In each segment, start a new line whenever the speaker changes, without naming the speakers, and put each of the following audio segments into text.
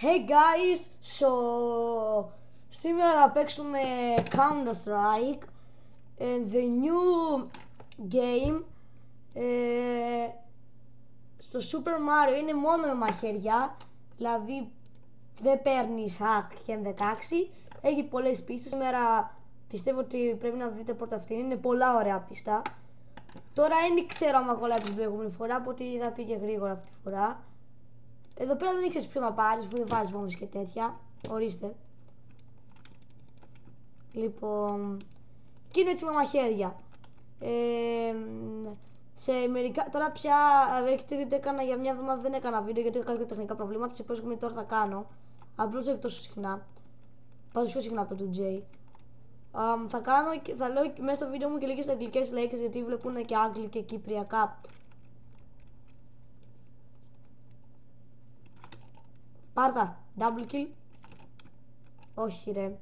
Hey guys, σήμερα θα παίξουμε Counter Strike, the new game. Στο Super Mario είναι μόνο με μαχαίρια, δηλαδή δεν παίρνεις hack και M16. Έχει πολλές πίστες. Σήμερα πιστεύω ότι πρέπει να δείτε πρώτα αυτήν, είναι πολλά ωραία πίστα. Τώρα δεν ξέρω αν κολλάει την προηγούμενη φορά, οπότε θα πήγε γρήγορα αυτή τη φορά. Εδώ πέρα δεν ήξερες ποιο να πάρεις, που δεν βάζεις βόμβες και τέτοια. Ορίστε. Λοιπόν, και είναι έτσι με μαχαίρια. Σε μερικά, τώρα πια έχετε δει ότι έκανα για μια εβδομάδα, δεν έκανα βίντεο γιατί είχα κάποια τεχνικά προβλήματα. Σε πόσο τώρα θα κάνω. Απλώς όχι τόσο συχνά. Βάζω πιο συχνά από το 2J. Θα κάνω και θα λέω μέσα στο βίντεο μου και λίγες αγγλικές λέξεις, γιατί βλέπουν και Άγγλοι και Κυπριακά. Πάρτα, double kill. Όχι ρε.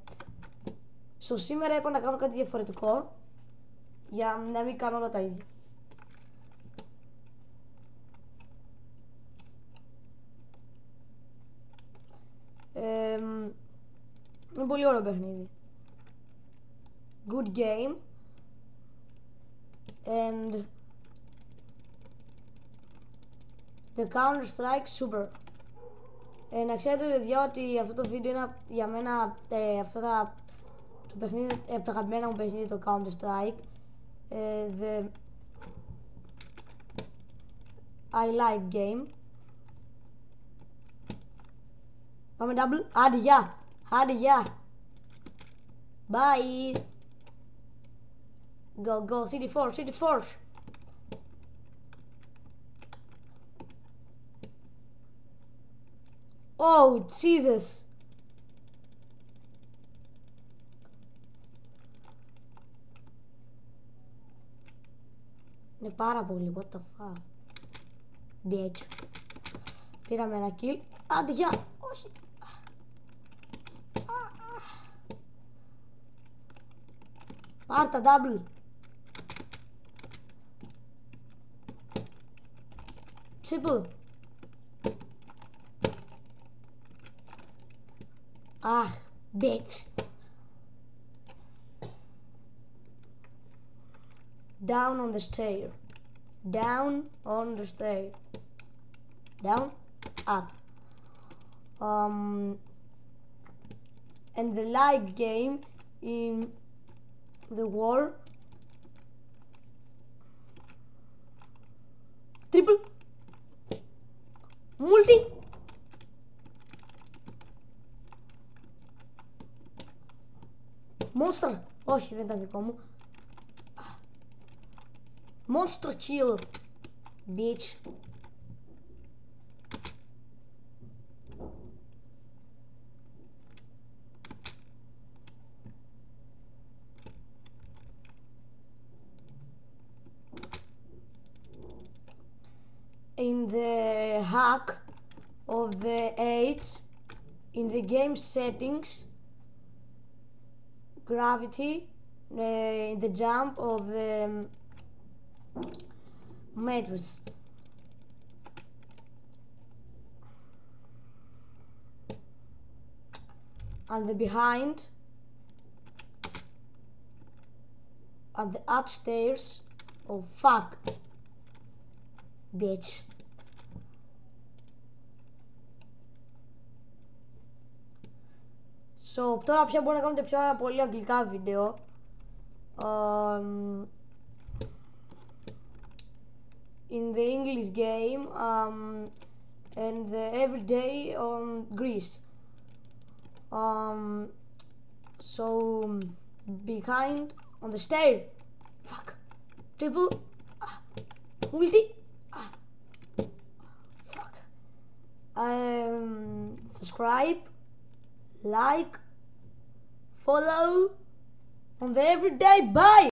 Σήμερα είπα να κάνω κάτι διαφορετικό, για να μην κάνω όλα τα ίδια. Είναι πολύ ωραίο παιχνίδι. Good game. And the Counter Strike super. Να ξέρετε παιδιά ότι αυτό το βίντεο είναι για μένα το παιχνίδι, από τα αγαπημένα μου παιχνίδι, το Counter Strike. I like game. Πάμε double. Άντε γεια. Άντε γεια. Bye. Go go CD4 CD4. Oh Jesus. Είναι πάρα πολύ, what the fuck. Bitch. Πήραμε ένα kill. Άντε γεια. Όχι. Πάρτα double. Triple. Ah, bitch. Down on the stair. Down on the stair. Down, up. And the like game in the war. Triple. Multi. Monster. Όχι, δεν ήταν δικό μου. Monster kill. Bitch. In the hack of the H, in the game settings, gravity, in the jump of the matrix. And the behind, and the upstairs. Oh fuck, bitch. Τώρα πια μπορώ να κάνω πιο πολύ αγγλικά βίντεο. In the English game, and the everyday on Greece. So behind on the stair. Fuck. Triple. Multi. Fuck. Subscribe, like, follow on the everyday. Bye.